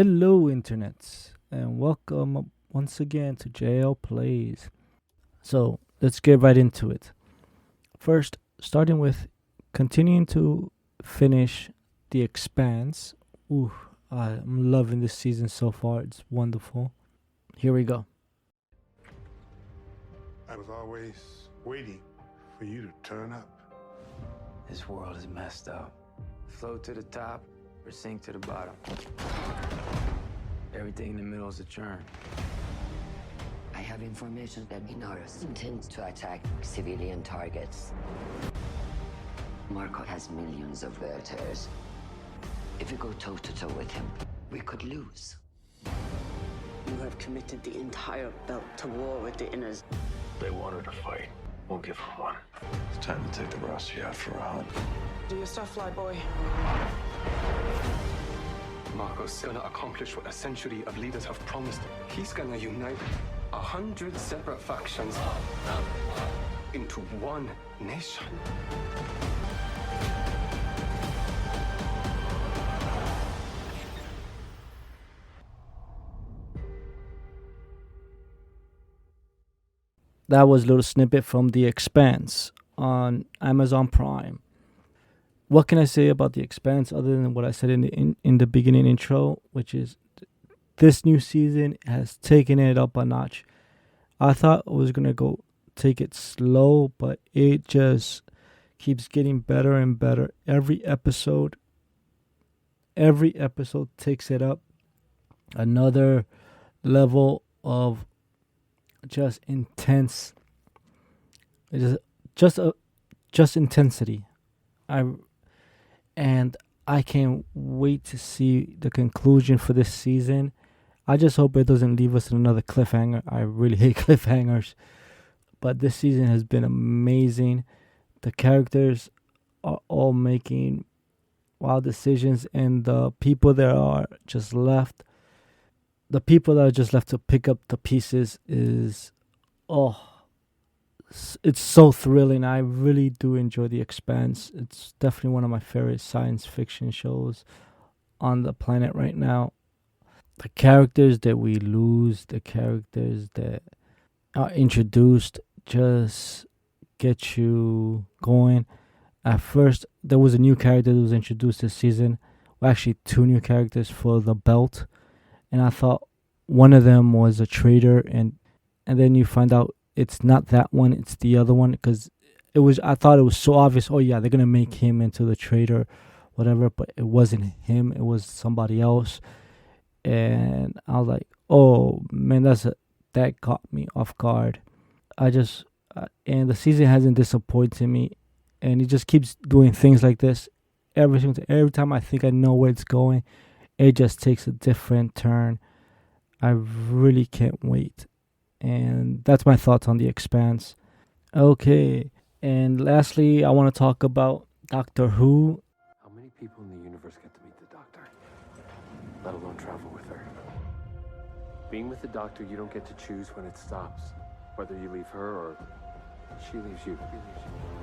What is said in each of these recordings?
Hello, internets, and welcome once again to JL Plays. So let's get right into it. First, starting with continuing to finish The Expanse. Ooh, I'm loving this season so far. It's wonderful. Here we go. I was always waiting for you to turn up. This world is messed up. Float to the top or sink to the bottom. Everything in the middle is a churn. I have information that Inaros intends to attack civilian targets. Marco has millions of voters. If we go toe-to-toe with him, we could lose. You have committed the entire belt to war with the Inners. They wanted a fight. We'll give them one. It's time to take the Rossi out for a hunt. Do your stuff, fly boy. Marco's gonna accomplish what a century of leaders have promised. He's gonna unite 100 separate factions into one nation. That was a little snippet from The Expanse on Amazon Prime. What can I say about The Expanse other than what I said in the beginning intro, which is this new season has taken it up a notch. I thought it was gonna go take it slow, but it just keeps getting better and better. Every episode takes it up another level of just intense. Just intensity. I can't wait to see the conclusion for this season. I just hope it doesn't leave us in another cliffhanger. I really hate cliffhangers. But this season has been amazing. The characters are all making wild decisions, and the people that are just left to pick up the pieces it's so thrilling. I really do enjoy The Expanse. It's definitely one of my favorite science fiction shows on the planet right now. The characters that we lose, the characters that are introduced just get you going. At first, there was a new character that was introduced this season. Well, actually, two new characters for the belt. And I thought one of them was a traitor, and then you find out it's not that one, it's the other one, because I thought it was so obvious. Oh yeah, they're gonna make him into the traitor, whatever. But it wasn't him; it was somebody else. And I was like, oh man, that caught me off guard. And the season hasn't disappointed me, and he just keeps doing things like this every time I think I know where it's going, it just takes a different turn. I really can't wait. And that's my thoughts on The Expanse. Okay, and lastly, I want to talk about Doctor Who. How many people in the universe get to meet the Doctor, let alone travel with her? Being with the Doctor, you don't get to choose when it stops, whether you leave her or she leaves you.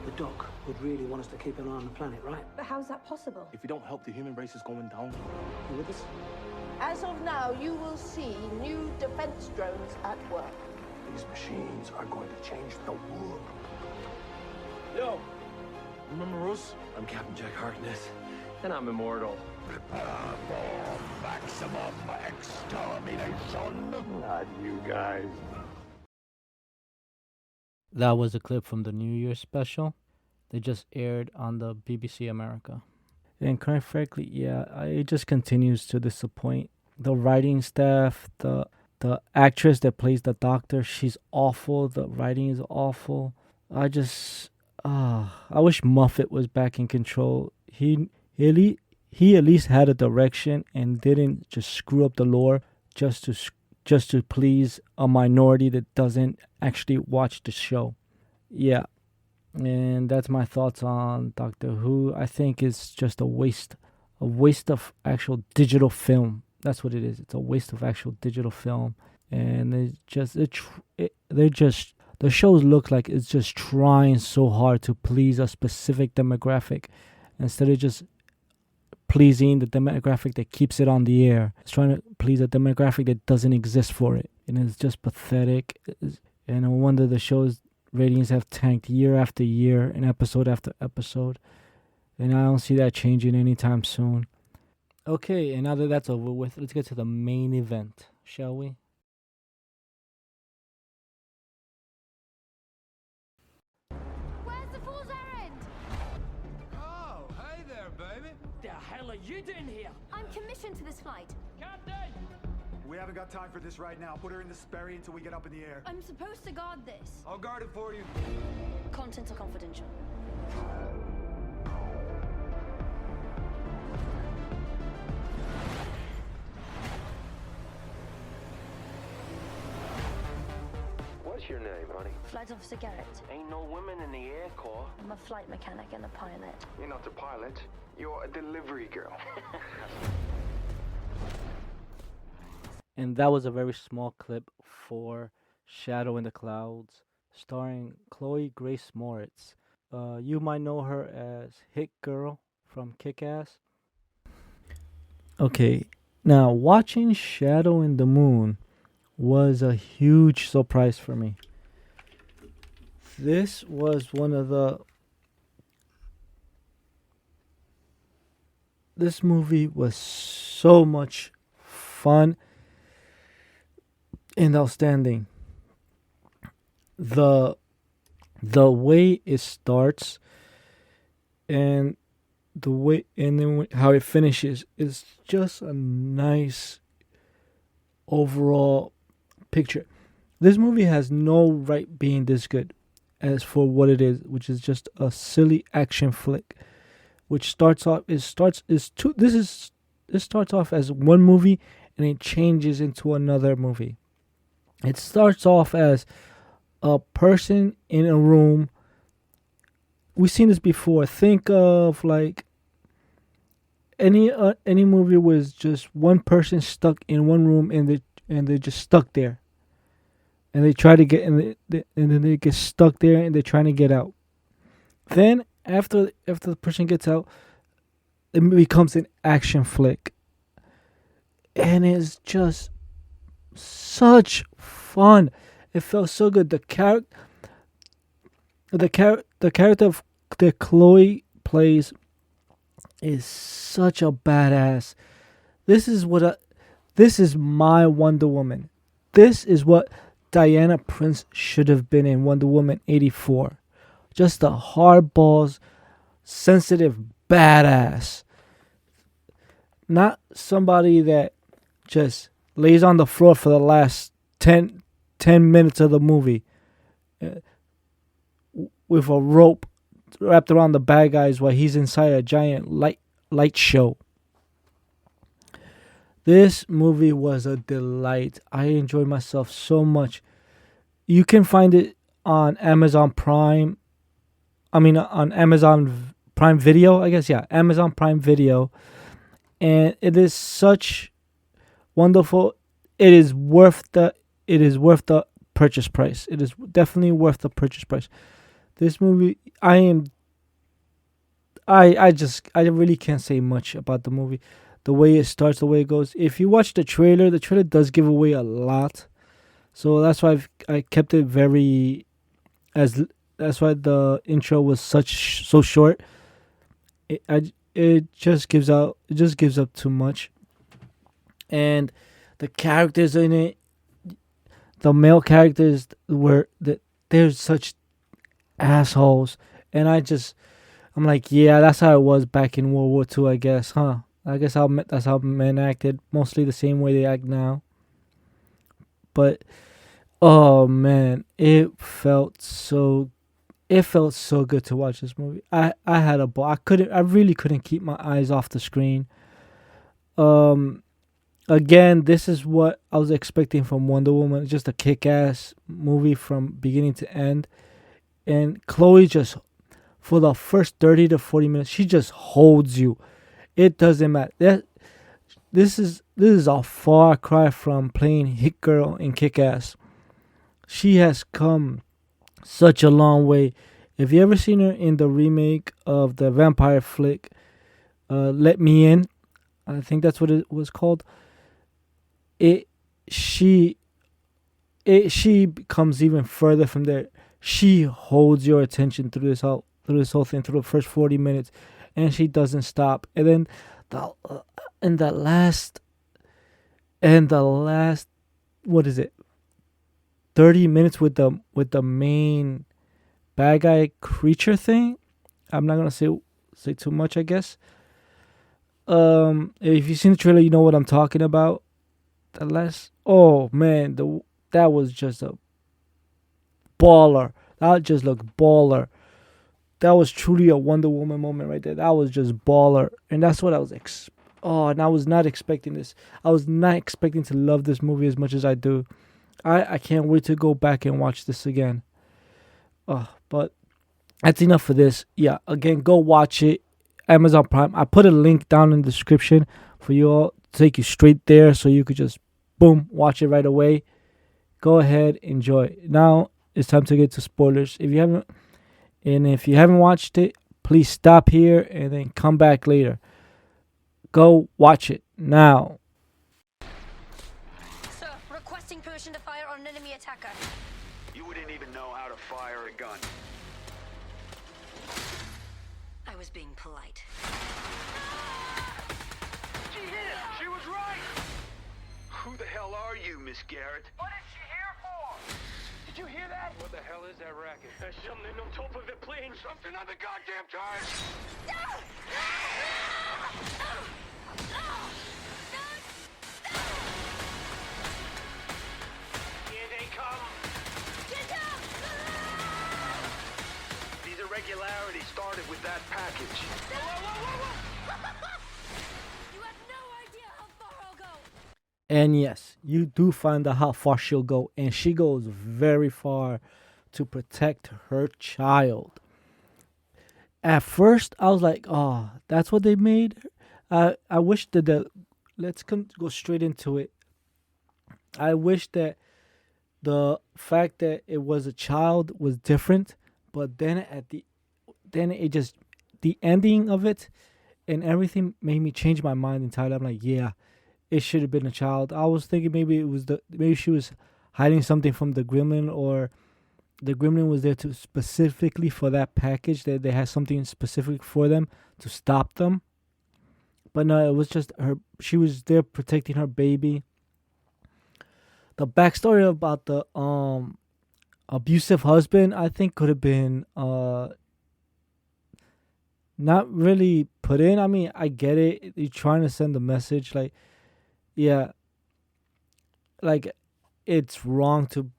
The Doc would really want us to keep an eye on the planet, right? But how's that possible? If you don't help, the human race is going down. You with us? As of now, you will see new defense drones at work. These machines are going to change the world. Yo, remember us? I'm Captain Jack Harkness, and I'm immortal. Prepare for maximum extermination. Not you guys. That was a clip from the New Year's special. They just aired on the BBC America. And quite frankly, it just continues to disappoint. The writing staff, the actress that plays the Doctor, she's awful. The writing is awful. I wish Moffat was back in control. He at least had a direction and didn't just screw up the lore just to please a minority that doesn't actually watch the show. Yeah. And that's my thoughts on Doctor Who. I think it's just a waste of actual digital film. That's what it is. It's a waste of actual digital film. And the shows look like it's just trying so hard to please a specific demographic instead of just pleasing the demographic that keeps it on the air. It's trying to please a demographic that doesn't exist for it. And it's just pathetic. And no wonder the show's ratings have tanked year after year and episode after episode. And I don't see that changing anytime soon. Okay, and now that that's over with, let's get to the main event, shall we? Where's the fool's errand? Oh, hey there, baby. The hell are you doing here? I'm commissioned to this flight. Captain! We haven't got time for this right now. Put her in the Sperry until we get up in the air. I'm supposed to guard this. I'll guard it for you. Contents are confidential. What's your name, honey? Flight Officer Garrett. Ain't no women in the Air Corps. I'm a flight mechanic and a pilot. You're not a pilot. You're a delivery girl. And that was a very small clip for Shadow in the Clouds, starring Chloë Grace Moretz. You might know her as Hit Girl from Kick-Ass. Okay, now watching Shadow in the Moon was a huge surprise for me. This was one of the... This movie was so much fun and outstanding. The way it starts and the way and then how it finishes is just a nice overall picture. This movie has no right being this good as for what it is, which is just a silly action flick. Which starts off it starts off as one movie and it changes into another movie. It starts off as a person in a room. We've seen this before. Think of like any movie was just one person stuck in one room and they're just stuck there, and they try to get and then they get stuck there and they're trying to get out. Then after the person gets out, it becomes an action flick, and it's just such fun. It felt so good. The character that Chloë plays is such a badass. This is my Wonder Woman. This is what Diana Prince should have been in Wonder Woman 84. Just a hardballs, sensitive badass. Not somebody that just lays on the floor for the last 10 minutes of the movie with a rope wrapped around the bad guys while he's inside a giant light show. This movie was a delight. I enjoyed myself so much. You can find it on Amazon Prime. On Amazon Prime Video, I guess. Yeah, Amazon Prime Video. And it is such wonderful. It is worth the purchase price. It is definitely worth the purchase price. This movie, I really can't say much about the movie. The way it starts, the way it goes. If you watch the trailer does give away a lot. So that's why I kept it that's why the intro was so short. It just gives up too much. And the characters in it, the male characters they're such assholes, and I'm like, yeah, that's how it was back in World War II, I guess, huh? I guess that's how men acted, mostly the same way they act now. But oh man, it felt so good to watch this movie. I had a ball. I really couldn't keep my eyes off the screen. Again, this is what I was expecting from Wonder Woman. It's just a kick-ass movie from beginning to end. And Chloë just, for the first 30 to 40 minutes, she just holds you. It doesn't matter. This is a far cry from playing Hit Girl in Kick-Ass. She has come such a long way. If you ever seen her in the remake of the vampire flick Let Me In. I think that's what it was called. It she she becomes even further from there. She holds your attention through this whole thing through the first 40 minutes, and she doesn't stop. And then the in the last what is it? 30 minutes with the main bad guy creature thing. I'm not gonna say too much, I guess. If you've seen the trailer, you know what I'm talking about. Oh man, that was just a baller. That just looked baller. That was truly a Wonder Woman moment right there. That was just baller, and that's what I was and I was not expecting this. I was not expecting to love this movie as much as I do. I can't wait to go back and watch this again. But that's enough for this. Yeah, again, go watch it. Amazon Prime. I put a link down in the description for you all to take you straight there, so you could just boom watch it right away. Go ahead, enjoy. Now it's time to get to spoilers. If you haven't watched it, please stop here and then come back later. Go watch it now. Sir, requesting permission to fire on an enemy attacker. You wouldn't even know how to fire a gun. I was being polite. She hit him! She was right! Who the hell are you, Miss Garrett? What is she here for? Did you hear that? What the hell is that racket? There's something on top of the plane. Something on the goddamn tires! Here they come. Get down! These irregularities started with that package. You have no idea how far I'll go. And yes, you do find out how far she'll go, and she goes very far to protect her child. At first, I was like, "Oh, that's what they made." I wish that let's go straight into it. I wish that the fact that it was a child was different, but then the ending of it and everything made me change my mind entirely. I'm like, yeah, it should have been a child. I was thinking maybe she was hiding something from the gremlin, or the gremlin was there to specifically for that package, that they had something specific for them to stop them. But no, it was just her. She was there protecting her baby. The backstory about the abusive husband, I think, could have been not really put in. I mean, I get it. You're trying to send a message, like, yeah, like it's wrong to,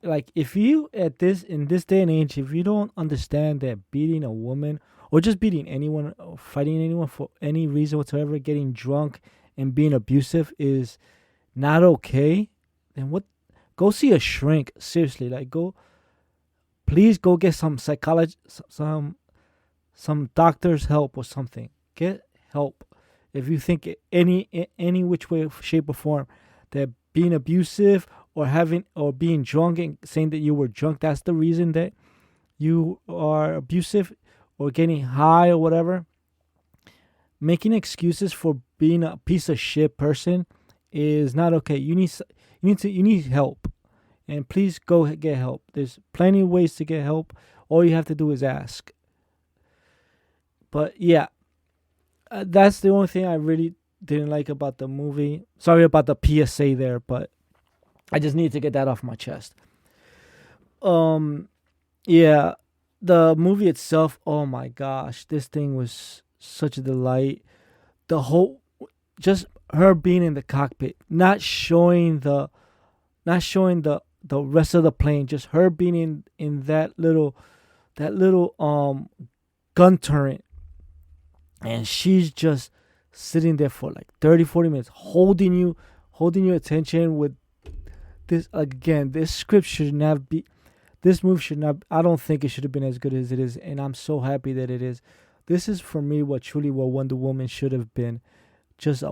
like, if you in this day and age, if you don't understand that beating a woman or just beating anyone or fighting anyone for any reason whatsoever, getting drunk and being abusive is not okay, then what? Go see a shrink. Seriously, like please go get some psychology, some doctor's help or something. Get help if you think any which way, shape, or form that being abusive or being drunk and saying that you were drunk, that's the reason that you are abusive, or getting high or whatever. Making excuses for being a piece of shit person is not okay. You need help, and please go get help. There's plenty of ways to get help. All you have to do is ask. But yeah, that's the only thing I really didn't like about the movie. Sorry about the PSA there, but I just need to get that off my chest. Yeah, the movie itself, oh my gosh, this thing was such a delight. The whole, just her being in the cockpit, not showing the rest of the plane, just her being in that little gun turret, and she's just sitting there for like 30-40 minutes holding your attention with this. Again, this script should not be, this movie should not, I don't think it should have been as good as it is, and I'm so happy that it is. This is for me what Wonder Woman should have been. Just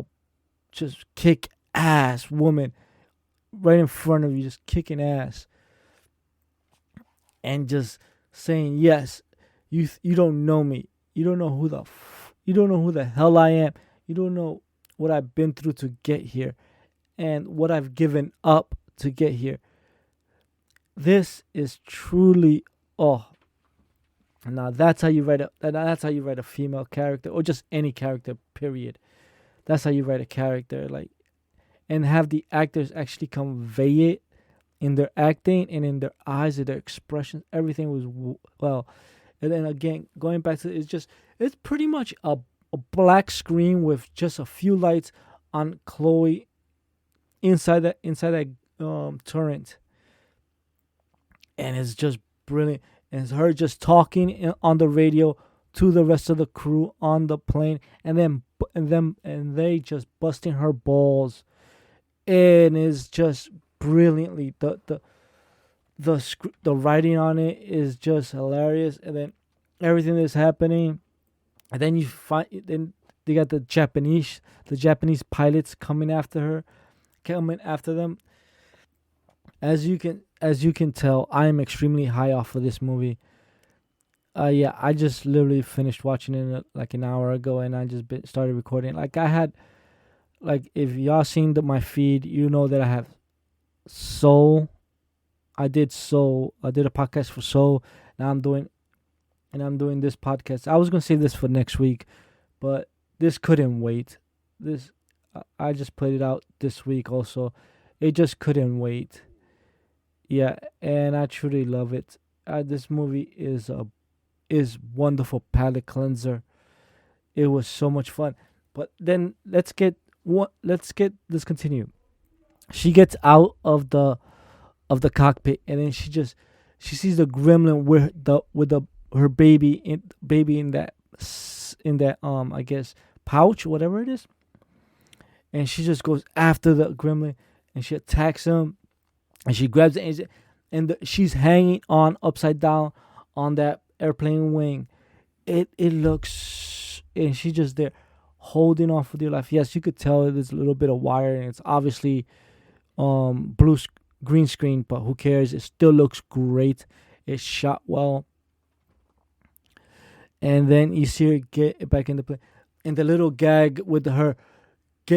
kick ass woman right in front of you, just kicking ass and just saying, yes, you don't know me, you don't know who the You don't know who the hell I am. You don't know what I've been through to get here and what I've given up to get here. This is truly, oh, now that's how you write a female character, or just any character, period. That's how you write a character, like, and have the actors actually convey it in their acting and in their eyes and their expressions. Everything was well. And then again, going back to it's pretty much a black screen with just a few lights on Chloe inside that turret, and it's just brilliant. And it's her just talking on the radio to the rest of the crew on the plane, and they just busting her balls, and it's just brilliantly the writing on it is just hilarious. And then everything that's happening, and then they got the Japanese pilots coming after them. As you can tell, I am extremely high off of this movie. Yeah, I just literally finished watching it like an hour ago, and I just started recording. Like, I had, like, if y'all seen my feed, you know that I have Soul. I did a podcast for Soul. Now I'm doing this podcast. I was gonna save this for next week, but this couldn't wait. I just put it out this week also. It just couldn't wait. Yeah, and I truly love it. This movie is wonderful palate cleanser. It was so much fun. But then let's continue. She gets out of the cockpit, and then she sees the gremlin with her baby in that I guess pouch, whatever it is. And she just goes after the gremlin, and she attacks him, and she grabs it, and she's hanging on upside down on that airplane wing. It looks, and she's just there holding on for dear life. Yes, you could tell there's a little bit of wire, and it's obviously green screen, but who cares? It still looks great. It's shot well. And then you see her get back in the plane, and the little gag with her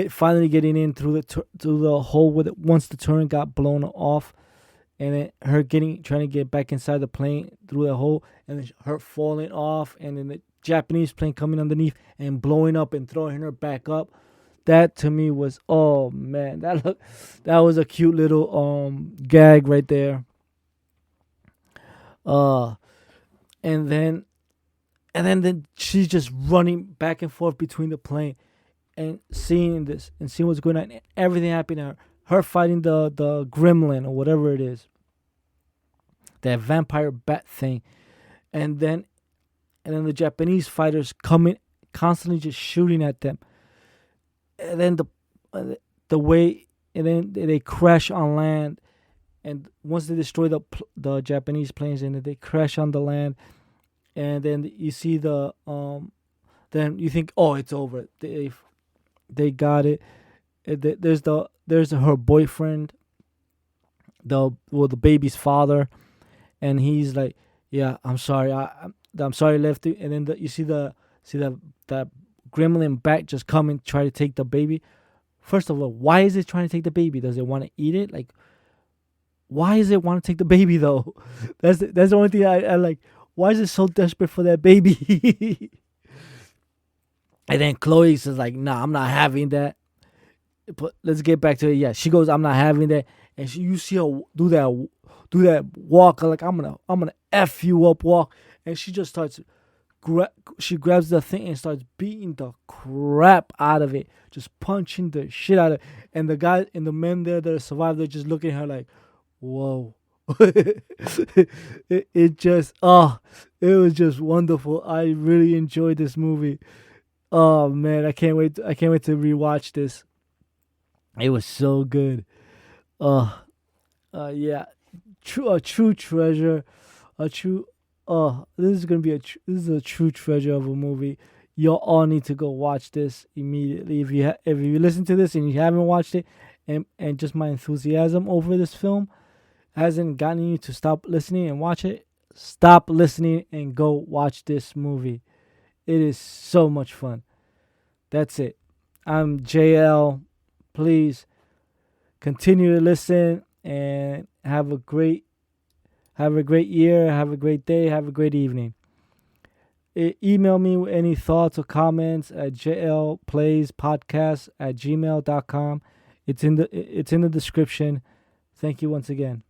finally getting in through the hole with it once the turret got blown off, and then her trying to get back inside the plane through the hole, and then her falling off, and then the Japanese plane coming underneath and blowing up and throwing her back up. That to me was, oh man, that was a cute little gag right there. And then she's just running back and forth between the plane and seeing what's going on, and everything happening to her. Her fighting the gremlin or whatever it is, that vampire bat thing, and then the Japanese fighters coming, constantly just shooting at them. And then the way, and then they crash on land, and once they destroy the Japanese planes, and they crash on the land, and then you see then you think, oh, it's over. They got it. There's her boyfriend, the baby's father, and he's like, yeah, I'm sorry, I'm sorry I left you. And then you see that gremlin back just come and try to take the baby. First of all, why is it trying to take the baby? Does it want to eat it? Like, why does it want to take the baby though? That's the only thing I like. Why is it so desperate for that baby? And then Chloe says like, nah, I'm not having that. But let's get back to it. Yeah, she goes, I'm not having that. And you see her do that walk, like I'm gonna F you up walk. And she just starts, she grabs the thing and starts beating the crap out of it, just punching the shit out of it. And the guy and the men there that survived, they're just looking at her like, whoa. it was just wonderful. I really enjoyed this movie. Oh man, I can't wait to rewatch this. It was so good. Yeah, a true treasure, this is a true treasure of a movie. You all need to go watch this immediately. If you listen to this and you haven't watched it, and just my enthusiasm over this film hasn't gotten you to stop listening and watch it, stop listening and go watch this movie. It is so much fun. That's it. I'm JL. Please continue to listen and have a great year, have a great day, have a great evening. Email me with any thoughts or comments at jlplayspodcast@gmail.com. It's in the description. Thank you once again.